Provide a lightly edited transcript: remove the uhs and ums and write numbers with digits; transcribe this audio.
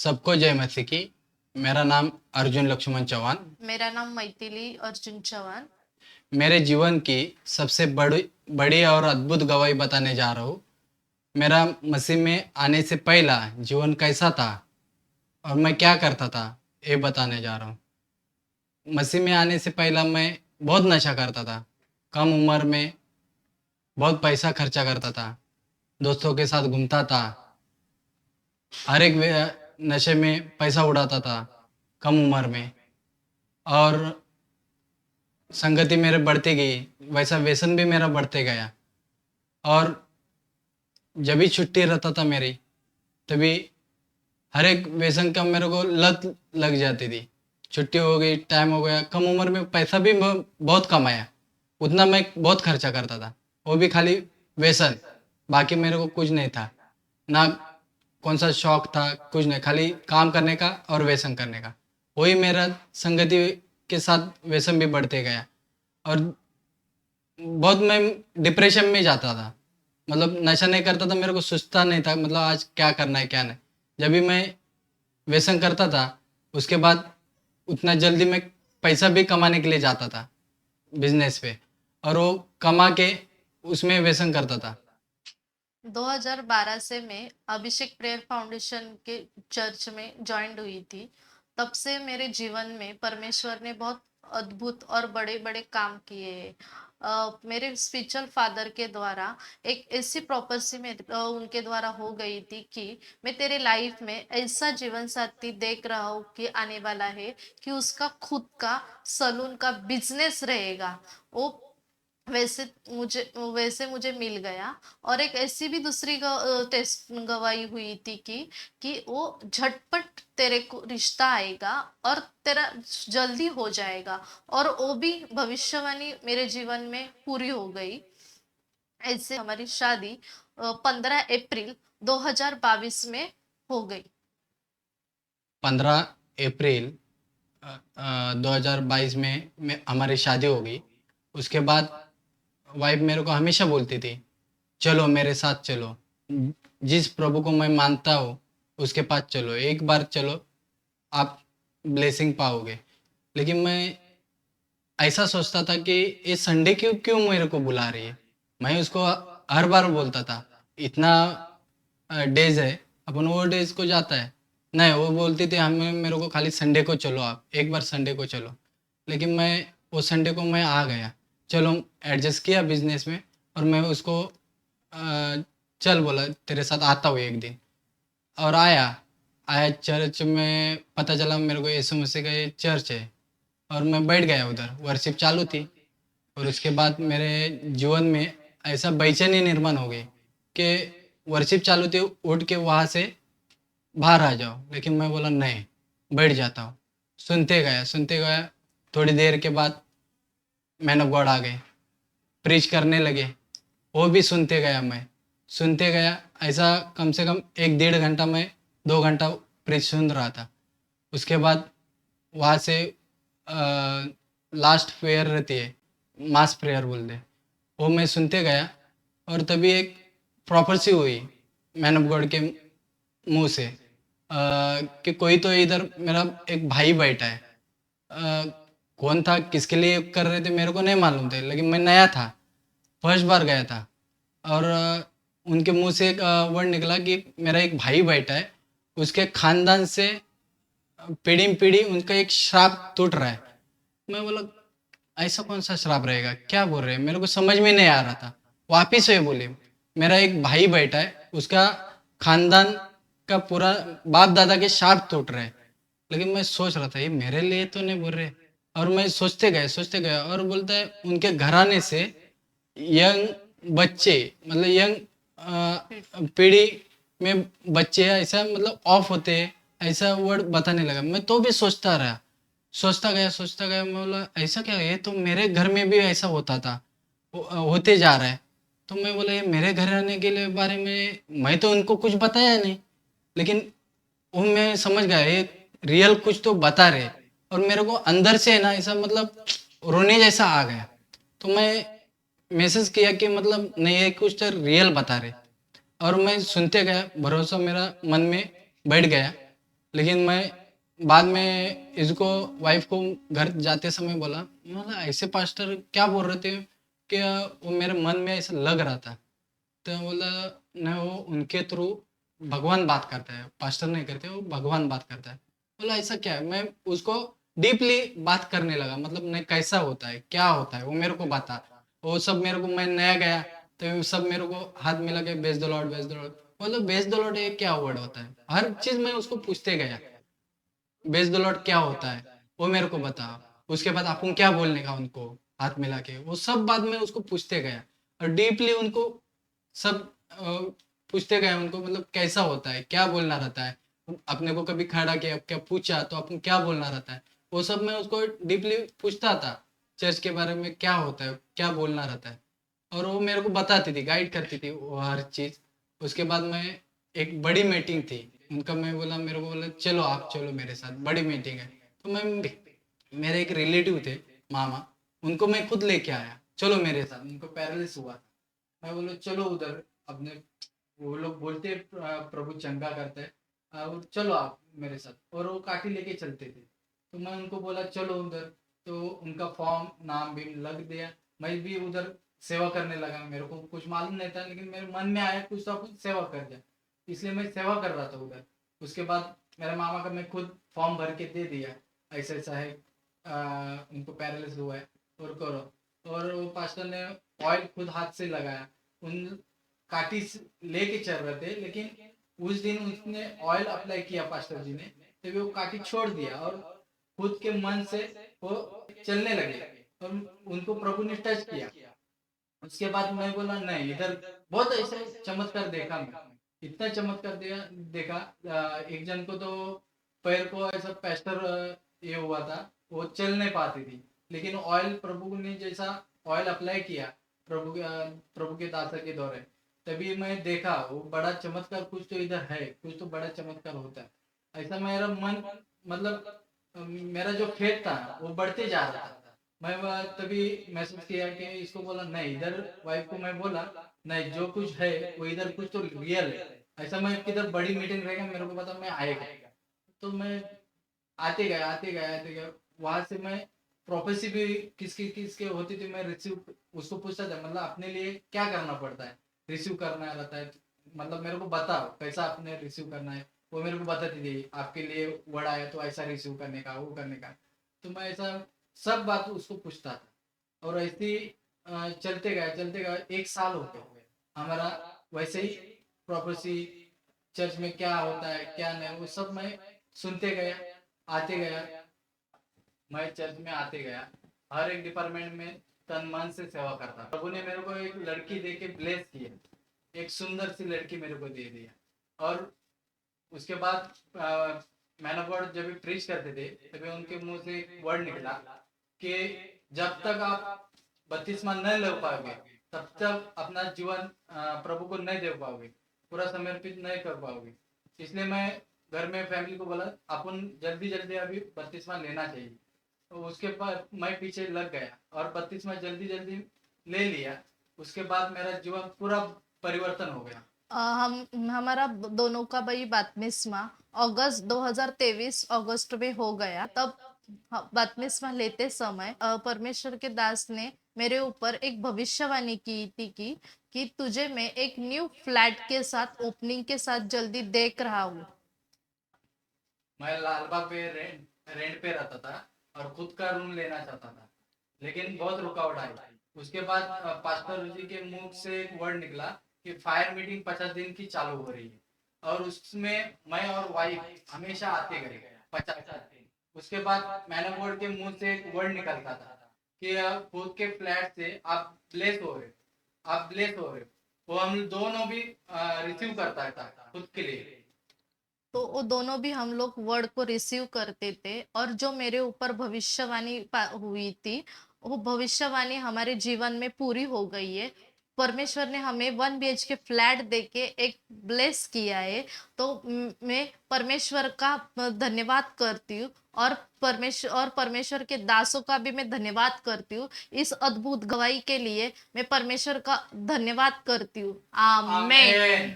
सबको जय मसीह की। मेरा नाम अर्जुन लक्ष्मण चौहान। मेरा नाम मैथिली अर्जुन चौहान। मेरे जीवन की सबसे बड़ी बड़ी और अद्भुत गवाही बताने जा रहा हूँ। मेरा मसीह में आने से पहला जीवन कैसा था और मैं क्या करता था, ये बताने जा रहा हूँ। मसीह में आने से पहला मैं बहुत नशा करता था। कम उम्र में बहुत पैसा खर्चा करता था, दोस्तों के साथ घूमता था, हर एक नशे में पैसा उड़ाता था कम उम्र में। और संगति मेरे बढ़ती गई, वैसा व्यसन भी मेरा बढ़ते गया। और जब भी छुट्टी रहता था मेरी, तभी हर एक व्यसन का मेरे को लत लग जाती थी। छुट्टी हो गई, टाइम हो गया, कम उम्र में पैसा भी बहुत कमाया, उतना मैं बहुत खर्चा करता था, वो भी खाली व्यसन। बाकी मेरे को कुछ नहीं था, ना कौन सा शौक था, कुछ नहीं, खाली काम करने का और व्यसन करने का। वही मेरा संगति के साथ व्यसन भी बढ़ते गया। और बहुत मैं डिप्रेशन में जाता था। मतलब नशा नहीं करता था, मेरे को सोचता नहीं था मतलब आज क्या करना है क्या नहीं। जब भी मैं व्यसन करता था, उसके बाद उतना जल्दी मैं पैसा भी कमाने के लिए जाता था बिजनेस पे, और वो कमा के उसमें व्यसन करता था। 2012 से मैं अभिषेक प्रेयर फाउंडेशन के चर्च में ज्वाइंट हुई थी। तब से मेरे जीवन में परमेश्वर ने बहुत अद्भुत और बड़े बड़े काम किए हैं। मेरे स्पिरिचुअल फादर के द्वारा एक ऐसी प्रॉपर्टी में उनके द्वारा हो गई थी कि मैं तेरे लाइफ में ऐसा जीवन साथी देख रहा हूँ कि आने वाला है कि उसका खुद का सलून का बिजनेस रहेगा। वो वैसे वैसे मुझे मिल गया। और एक ऐसी भी दूसरी टेस्ट गवाही हुई थी कि वो झटपट तेरे को रिश्ता आएगा और तेरा जल्दी हो जाएगा। और वो भी भविष्यवाणी मेरे जीवन में पूरी हो गई। ऐसे हमारी शादी 15 अप्रैल 2022 में हो गई। 15 अप्रैल 2022 में हमारी शादी हो गई। उसके बाद वाइफ मेरे को हमेशा बोलती थी, चलो मेरे साथ चलो, जिस प्रभु को मैं मानता हूँ उसके पास चलो, एक बार चलो, आप ब्लेसिंग पाओगे। लेकिन मैं ऐसा सोचता था कि ये संडे क्यों क्यों मेरे को बुला रही है। मैं उसको हर बार बोलता था, इतना डेज है, अपन वो डेज को जाता है। नहीं, वो बोलती थी हमें मेरे को खाली संडे को चलो, आप एक बार संडे को चलो। लेकिन मैं वो संडे को मैं आ गया, चलो एडजस्ट किया बिजनेस में। और मैं उसको चल बोला तेरे साथ आता हूँ एक दिन। और आया आया चर्च में, पता चला मेरे को यीशु मसीह का ये चर्च है। और मैं बैठ गया उधर, वर्शिप चालू थी। और उसके बाद मेरे जीवन में ऐसा बेचैनी निर्माण हो गई कि वर्शिप चालू थी, उठ के वहाँ से बाहर आ जाओ। लेकिन मैं बोला नहीं, बैठ जाता हूँ। सुनते गया, थोड़ी देर के बाद मैन ऑफ गॉड आ गए, प्रीच करने लगे। वो भी सुनते गया, मैं सुनते गया। ऐसा कम से कम 1 डेढ़ घंटा मैं 2 घंटा प्रीच सुन रहा था। उसके बाद वहाँ से लास्ट प्रेयर रहती है, मास प्रेयर बोलते हैं, वो मैं सुनते गया। और तभी एक प्रॉफेसी हुई मैन ऑफ गॉड के मुंह से, कि कोई तो इधर मेरा एक भाई बैठा है। अ, कौन था, किसके लिए कर रहे थे मेरे को नहीं मालूम थे, लेकिन मैं नया था, फर्स्ट बार गया था। और उनके मुंह से एक वर्ड निकला कि मेरा एक भाई बैठा है, उसके खानदान से पीढ़ी पीढ़ी उनका एक श्राप टूट रहा है। मैं बोला ऐसा कौन सा श्राप रहेगा, क्या बोल रहे हैं, मेरे को समझ में नहीं आ रहा था। वापिस वे बोले मेरा एक भाई बैठा है, उसका खानदान का पूरा बाप दादा के श्राप टूट रहे हैं। लेकिन मैं सोच रहा था ये मेरे लिए तो नहीं बोल रहे। और मैं सोचते गए, और बोलता है उनके घराने से यंग बच्चे, मतलब यंग पीढ़ी में बच्चे ऐसा मतलब ऑफ होते हैं, ऐसा वर्ड बताने लगा। मैं तो भी सोचता गया, मैं बोला ऐसा क्या है, तो मेरे घर में भी ऐसा होता था, होते जा रहा है। तो मैं बोला ये मेरे घर आने के लिए बारे में मैं तो उनको कुछ बताया नहीं। लेकिन वो मैं समझ गया ये रियल कुछ तो बता रहे। और मेरे को अंदर से है ना ऐसा मतलब रोने जैसा आ गया। तो मैं मैसेज किया कि मतलब नहीं ये कुछ तो रियल बता रहे। और मैं सुनते गया, भरोसा मेरा मन में बैठ गया। लेकिन मैं बाद में इसको वाइफ को घर जाते समय बोला, मतलब ऐसे पास्टर क्या बोल रहे थे कि वो मेरे मन में ऐसा लग रहा था। तो बोला नहीं, वो उनके थ्रू भगवान बात करता है, पास्टर नहीं करते, वो भगवान बात करता है। बोला ऐसा क्या है? मैं उसको डीपली बात करने लगा, मतलब नहीं कैसा होता है, क्या होता है, वो मेरे को बता। वो सब मेरे को, मैं नया गया तो सब मेरे को हाथ मिला के बेच द लॉर्ड, बेच द लॉर्ड। बोलो बेच द लॉर्ड ये क्या वर्ड होता है? हर चीज मैं उसको पूछते गया, बेच द लॉर्ड क्या होता है, वो मेरे को बता। उसके बाद आपको क्या बोलने का, उनको हाथ मिला के वो सब बात मैं उसको पूछते गया, और डीपली उनको सब पूछते गए उनको, मतलब कैसा होता है, क्या बोलना रहता है। अपने को कभी खड़ा किया, क्या पूछा तो अपन क्या बोलना रहता है, वो सब मैं उसको डीपली पूछता था। चर्च के बारे में क्या होता है, क्या बोलना रहता है, और वो मेरे को बताती थी, गाइड करती थी वो हर चीज़। उसके बाद मैं, एक बड़ी मीटिंग थी उनका, मैं बोला, मेरे को बोला चलो आप चलो मेरे साथ, बड़ी मीटिंग है। तो मैं, मेरे एक रिलेटिव थे, मामा, उनको मैं खुद लेके आया, चलो मेरे साथ, उनको पैरालिस हुआ था। मैं बोला चलो उधर अपने, वो लोग बोलते हैं प्रभु चंगा करते हैं, और चलो आप मेरे साथ, और वो काठी लेके चलते थे। तो मैं उनको बोला चलो उधर। तो उनका फॉर्म नाम भी लग दिया, मैं भी उधर सेवा करने लगा। मेरे को कुछ मालूम नहीं था, लेकिन मेरे मन में आया कुछ तो अपन सेवा कर जाए, इसलिए मैं सेवा कर रहा था उधर। उसके बाद मेरे मामा का मैं खुद फॉर्म भर के दे दिया, ऐसा ऐसा है, उनको पैरालिस हुआ है, और करो। और वो पास्टर ने ऑयल खुद हाथ से लगाया, उन काटी लेके चल रहे थे, लेकिन उस दिन उसने ऑयल अप्लाई किया पास्टर जी ने, तभी वो काटी छोड़ दिया, और खुद के मन से वो चलने लगे, और उनको प्रभु ने टच किया। उसके बाद मैं बोला नहीं, इधर बहुत ऐसे चमत्कार देखा मैं, इतना चमत्कार देखा। एक जन को तो पैर को ऐसा पैस्टर ये हुआ था, वो चल नहीं पाती थी, लेकिन ऑयल प्रभु ने जैसा ऑयल अप्लाई किया प्रभु के दासा के दौरे, तभी मैं देखा वो बड़ा चमत्कार, कुछ तो इधर है, कुछ तो बड़ा चमत्कार होता है। ऐसा मेरा मन, मतलब मेरा जो फेथ था वो बढ़ते जा रहा था। मैं तभी महसूस किया कि इसको बोला नहीं, इधर वाइफ को मैं बोला नहीं, जो कुछ है वो इधर कुछ तो रियल है। ऐसा मैं किधर बड़ी मीटिंग रहेगा, मेरे को पता, मैं आएगा। तो मैं आते गया, आते गया, आते गया। वहां से मैं प्रोफेसी भी किसकी किसके होती थी, मैं रिसीव उसको पूछता था, मतलब अपने लिए क्या करना पड़ता है, रिसीव करना रहता है, मतलब मेरे को बताओ कैसा आपने रिसीव करना है। वो मेरे को बताती थी, आपके लिए वर्ड आया तो ऐसा रिसीव करने का, वो करने का। तो मैं ऐसा सब बात उसको पूछता था, और ऐसे ही चलते गए 1 साल हो गया हमारा। वैसे ही प्रोफेसी, चर्च में क्या होता है क्या नहीं, वो सब मैं सुनते गया, आते गया। मैं चर्च में आते गया, हर एक डिपार्टमेंट में तन मन से सेवा करता। प्रभु ने मेरे को एक लड़की दे के ब्लेस किया, एक सुंदर सी लड़की मेरे को दे दिया। और उसके बाद मैन ऑफ गॉड जब भी प्रीच करते थे, तभी उनके मुंह से एक वर्ड निकला कि जब तक आप बपतिस्मा न ले पाओगे, तब तक अपना जीवन प्रभु को नहीं दे पाओगे, पूरा समर्पित नहीं कर पाओगे। इसलिए मैं घर में फैमिली को बोला अपन जल्दी जल्दी अभी बपतिस्मा लेना चाहिए। तो उसके बाद मैं पीछे लग गया, और बपतिस्मा जल्दी जल्दी ले लिया। उसके बाद मेरा जीवन पूरा परिवर्तन हो गया। हम हमारा दोनों का भाई बपतिस्मा अगस्त 2023 अगस्त में हो गया। तब बपतिस्मा लेते समय परमेश्वर के दास ने मेरे ऊपर एक भविष्यवाणी की थी कि तुझे मैं एक न्यू फ्लैट के साथ ओपनिंग के साथ जल्दी देख रहा हूँ। मैं लालबाग पे रेंट रेंट पे रहता था, और खुद का रूम लेना चाहता था, लेकिन बहुत रुकावट आई। उसके बाद पास्टर जी के मुंह से एक वर्ड निकला कि फायर मीटिंग 50 दिन की चालू हो रही है, और उसमें मैं और वाइफ हमेशा आते गए 50 दिन। उसके बाद मैंने बोर्ड के मुंह से एक वर्ड निकलता था कि खुद के फ्लैट से आप ब्लेस हो रहे, आप ब्लेस हो रहे। वो हम दोनों भी रिसीव करता था खुद के लिए। तो वो दोनों भी हम लोग वर्ड को रिसीव करते थे, और जो मेरे ऊपर भविष्यवाणी हुई थी, वो भविष्यवाणी हमारे जीवन में पूरी हो गई है। परमेश्वर ने हमें 1 BHK फ्लैट देके एक ब्लेस किया है। तो मैं परमेश्वर का धन्यवाद करती हूँ, और परमेश्वर के दासों का भी मैं धन्यवाद करती हूँ। इस अद्भुत गवाही के लिए मैं परमेश्वर का धन्यवाद करती हूँ। आमेन। आमेन।